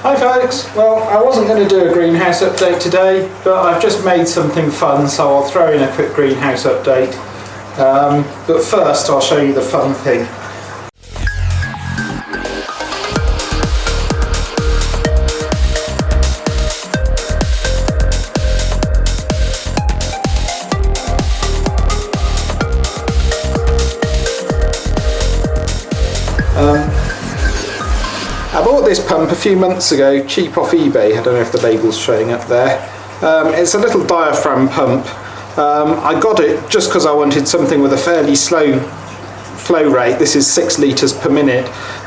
Hi folks, well I wasn't going to do a greenhouse update today, but I've just made something fun, so I'll throw in a quick greenhouse update. But first I'll show you the fun thing. I bought this pump a few months ago, cheap off eBay. I don't know if the label's showing up there. It's a little diaphragm pump. I got it just because I wanted something with a fairly slow flow rate. This is 6 litres per minute,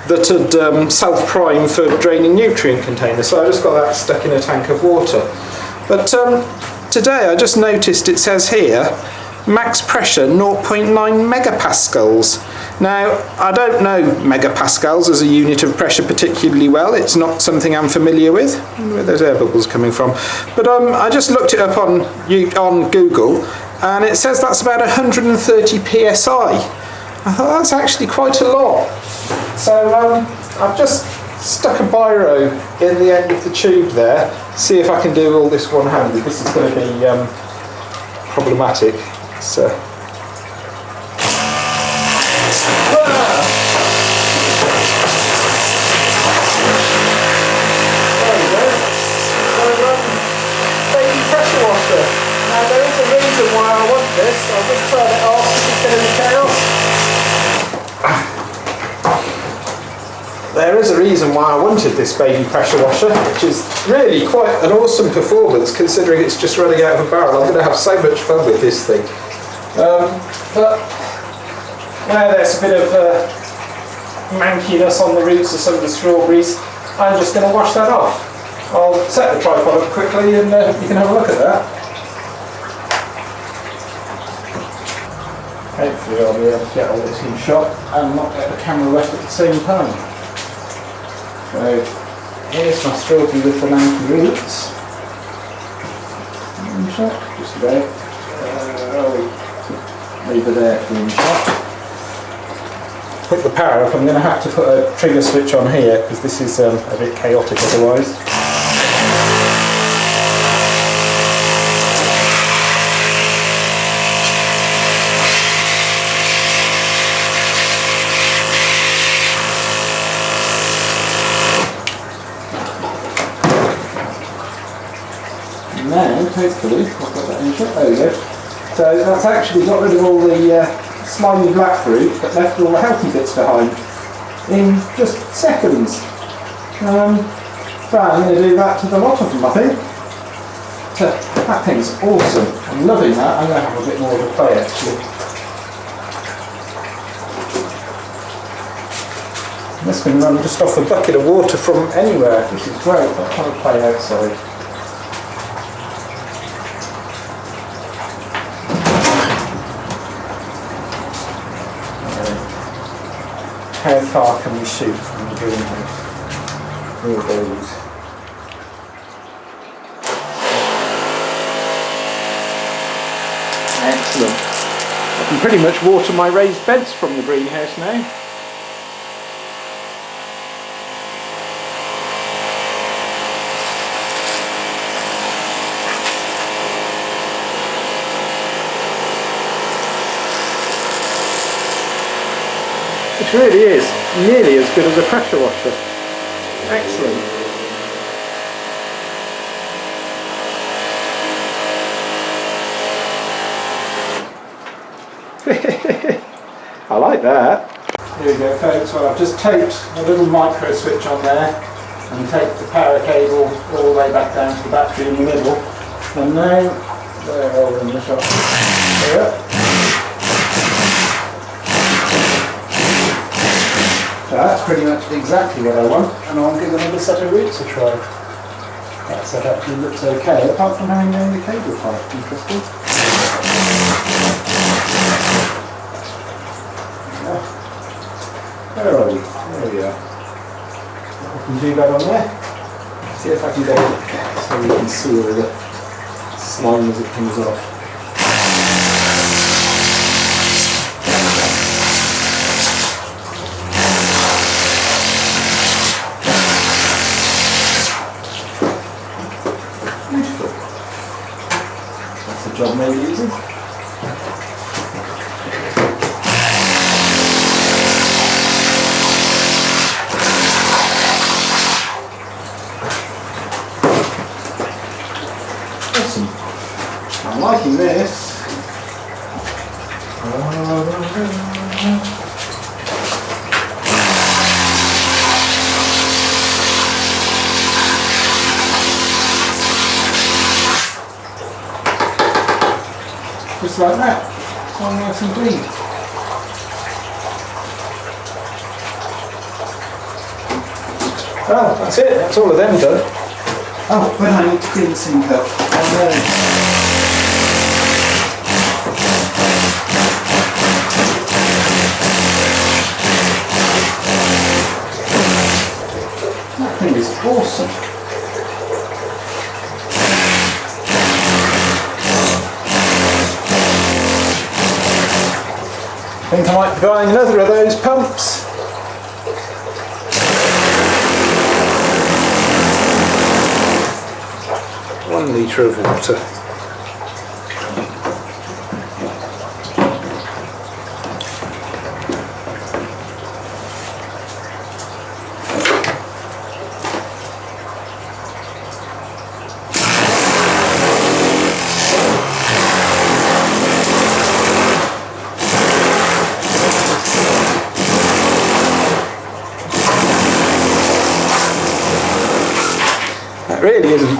that would self-prime for draining nutrient containers. So I just got that stuck in a tank of water. But today I just noticed it says here, max pressure 0.9 megapascals. Now, I don't know megapascals as a unit of pressure particularly well. It's not something I'm familiar with. I wonder where those air bubbles coming from. But I just looked it up on Google, and it says that's about 130 psi. I thought that's actually quite a lot. So I've just stuck a biro in the end of the tube there. See if I can do all this one-handed. This is going to be problematic. So. Now there is a reason why I want this. I'll just turn it off because it's going to be chaos. There is a reason why I wanted this baby pressure washer, which is really quite an awesome performance considering it's just running out of a barrel. I'm going to have so much fun with this thing. But now there's a bit of mankiness on the roots of some of the strawberries. I'm just going to wash that off. I'll set the tripod up quickly and you can have a look at that. Hopefully I'll be able to get all this in shot and not get the camera wet at the same time. So here's my strawberry with the lanky roots. In shot, just about. Over there for in shot. Put the power up. I'm going to have to put a trigger switch on here because this is a bit chaotic otherwise. Now, hopefully, I've got that in shot. There we go. So that's actually got rid of all the slimy black fruit, but left all the healthy bits behind in just seconds. So I'm going to do that to the lot of them, I think. So that thing's awesome. I'm loving that. I'm going to have a bit more of a play actually. This can run just off a bucket of water from anywhere, which is great. I want to play outside. How far can we shoot from the greenhouse? All those. Excellent. I can pretty much water my raised beds from the greenhouse now. Which really is nearly as good as a pressure washer. Excellent. I like that. Here we go folks, well I've just taped a little micro switch on there and taped the power cable all the way back down to the battery in the middle. And now, they're all in the shot. Here. So that's pretty much exactly what I want, and I'll give another set of roots a try. That set actually looks okay, apart from having no the cable pipe. Interesting. Where are we? There we are. I can do that on there. See if I can get it so we can see all the slime as it comes off. job made easy. Awesome. I'm liking this. Just like that. So nice indeed. Oh, that's it. That's all of them done. Oh, but I need to clean the sink up. Oh no. That thing is awesome. I think I might be buying another of those pumps. One litre of water. That really isn't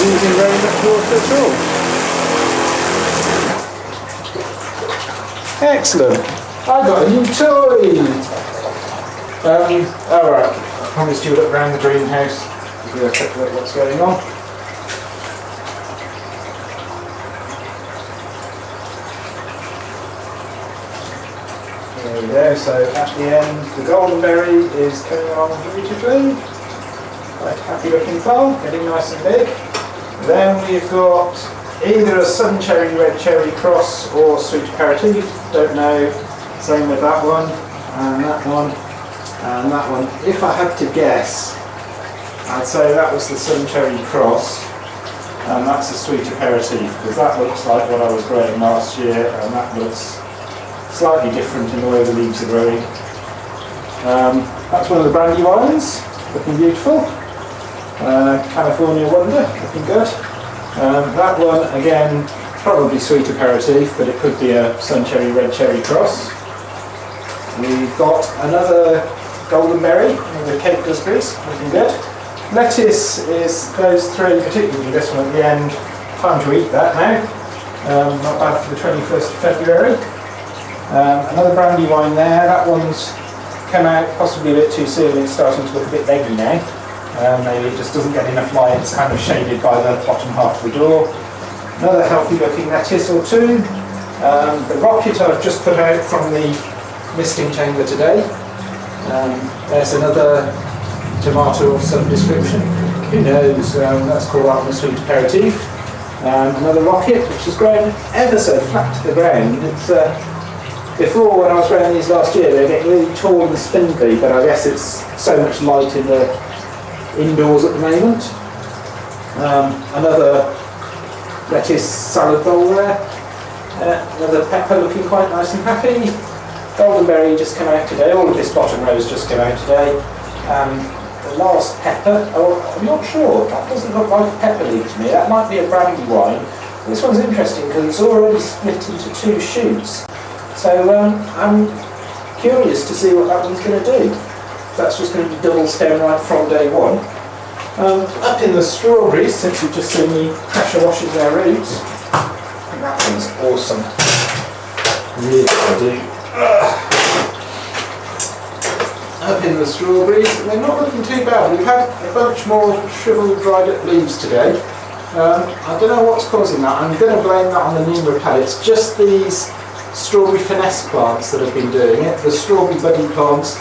using very much water at all. Excellent. I got a new toy. Alright, I promised you a look around the greenhouse. We'll check out what's going on. There we go, so at the end the golden berry is coming along beautifully. Quite happy looking plant, getting nice and big. Then we've got either a sun cherry, red cherry cross or sweet aperitif, don't know. Same with that one, and that one, and that one. If I had to guess, I'd say that was the sun cherry cross, and that's a sweet aperitif, because that looks like what I was growing last year, and that looks slightly different in the way the leaves are growing. That's one of the brandywines, looking beautiful. California Wonder, looking good. That one, again, probably sweet aperitif, but it could be a sun cherry, red cherry cross. We've got another golden berry, the Cape gooseberries, looking good. Lettuce goes through, particularly this one at the end. Time to eat that now. Not bad for the 21st of February. Another brandywine there, that one's come out possibly a bit too soon, it's starting to look a bit leggy now. Maybe it just doesn't get enough light, it's kind of shaded by the bottom half of the door. Another healthy looking lettuce or two. The rocket I've just put out from the misting chamber today. There's another tomato of some description. Who knows, that's called out the sweet aperitif. Another rocket which has grown ever so flat to the ground. It's, before, when I was growing these last year, they were getting really tall and spindly, but I guess it's so much light in the indoors at the moment. Another lettuce salad bowl there. Another pepper looking quite nice and happy. Golden berry just came out today. All of this bottom row's just came out today. The last pepper, I'm not sure. That doesn't look like a pepper leaf to me. That might be a brandywine. This one's interesting because it's already split into two shoots. So I'm curious to see what that one's going to do. That's just going to be double stem right from day one. Up in the strawberries, since you've just seen me pressure washing their roots, and that one's awesome. Really do. Up in the strawberries, they're not looking too bad. We've had a bunch more shriveled, dried up leaves today. I don't know what's causing that. I'm going to blame that on the neem repel. It's just these strawberry finesse plants that have been doing it. The strawberry buddy plants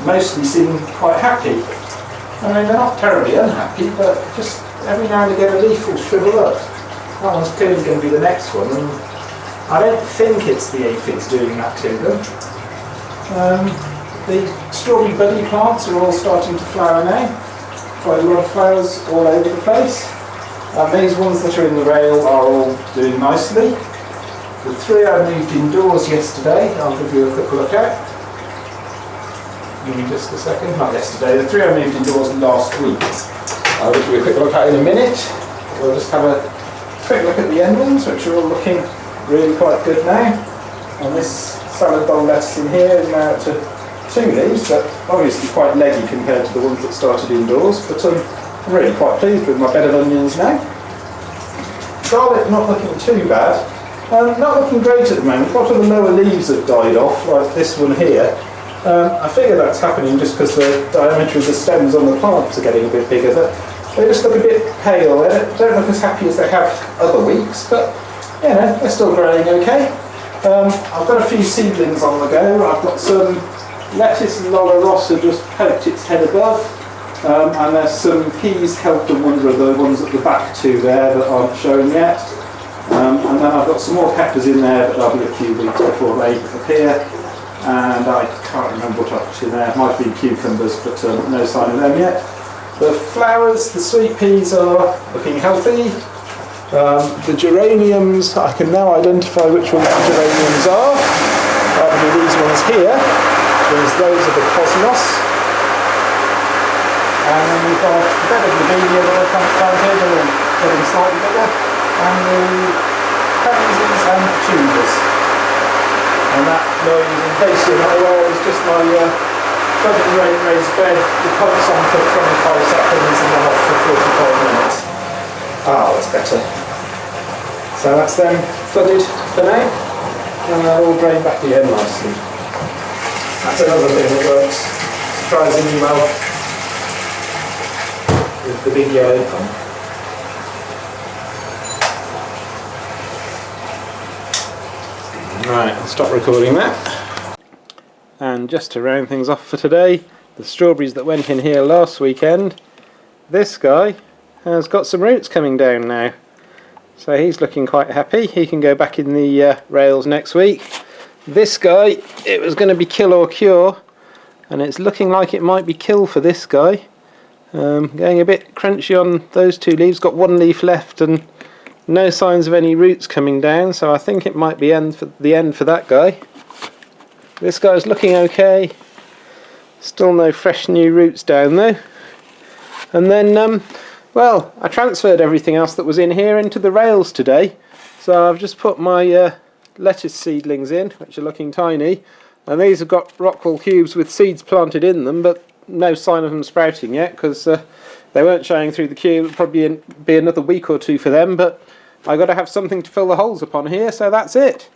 mostly seem quite happy. I mean, they're not terribly unhappy, but just every now and again a leaf will shrivel up. That one's clearly going to be the next one, and I don't think it's the aphids doing that to them. The strawberry buddy plants are all starting to flower now. Quite a lot of flowers all over the place. These ones that are in the rail are all doing nicely. The 3 I moved indoors yesterday, I'll give you a quick look at. Give me just a second, not yesterday, the 3 I moved indoors last week. I'll give you a quick look at in a minute. We'll just have a quick look at the end ones, which are all looking really quite good now. And this salad bowl lettuce in here is now up to 2 leaves, but obviously quite leggy compared to the ones that started indoors. But I'm really quite pleased with my bed of onions now. Garlic not looking too bad. Not looking great at the moment. A lot of the lower leaves have died off, like this one here. I figure that's happening just because the diameter of the stems on the plants are getting a bit bigger. They just look a bit pale. They don't look as happy as they have other weeks, but you know, they're still growing okay. I've got a few seedlings on the go. I've got some lettuce Lola Rossa just poked its head above, and there's some peas, kelp and wonder, the ones at the back too there that aren't showing yet. And then I've got some more peppers in there, but they'll be a few weeks before they appear. And I can't remember what I put in there. It might be cucumbers, but no sign of them yet. The flowers, the sweet peas are looking healthy. The geraniums, I can now identify which ones the geraniums are. That'll be these ones here, whereas those are the cosmos. And then we've got a bed of lobelia that I've planted, or getting slightly bigger, and the pansies and tulips. And that noise, in case you're not aware, is just my flood and rain raised bed. The pump's on for 25 seconds and then off for 45 minutes. Ah, that's better. So that's them flooded for now, and they'll all drain back again nicely. That's another thing that works surprisingly well with the big yellow pump. Right, I'll stop recording that. And just to round things off for today, the strawberries that went in here last weekend, this guy has got some roots coming down now. So he's looking quite happy. He can go back in the rails next week. This guy, it was going to be kill or cure, and it's looking like it might be kill for this guy. Going a bit crunchy on those 2 leaves, got 1 leaf left and no signs of any roots coming down, so I think it might be the end for that guy. This guy's looking okay. Still no fresh new roots down though. And then, well, I transferred everything else that was in here into the rails today. So I've just put my lettuce seedlings in, which are looking tiny. And these have got rockwool cubes with seeds planted in them, but no sign of them sprouting yet, because they weren't showing through the cube. It'll probably be another week or 2 for them, but I've got to have something to fill the holes upon here, so that's it.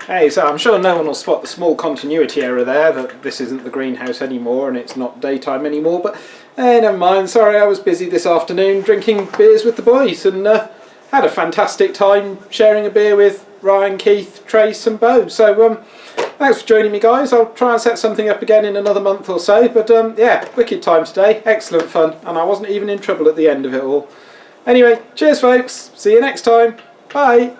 Hey, so I'm sure no one will spot the small continuity error there, that this isn't the greenhouse anymore and it's not daytime anymore, but hey, never mind. Sorry, I was busy this afternoon drinking beers with the boys, and had a fantastic time sharing a beer with Ryan, Keith, Trace and Bo. So thanks for joining me, guys. I'll try and set something up again in another month or so, but yeah, wicked time today, excellent fun, and I wasn't even in trouble at the end of it all. Anyway, cheers folks, see you next time, bye!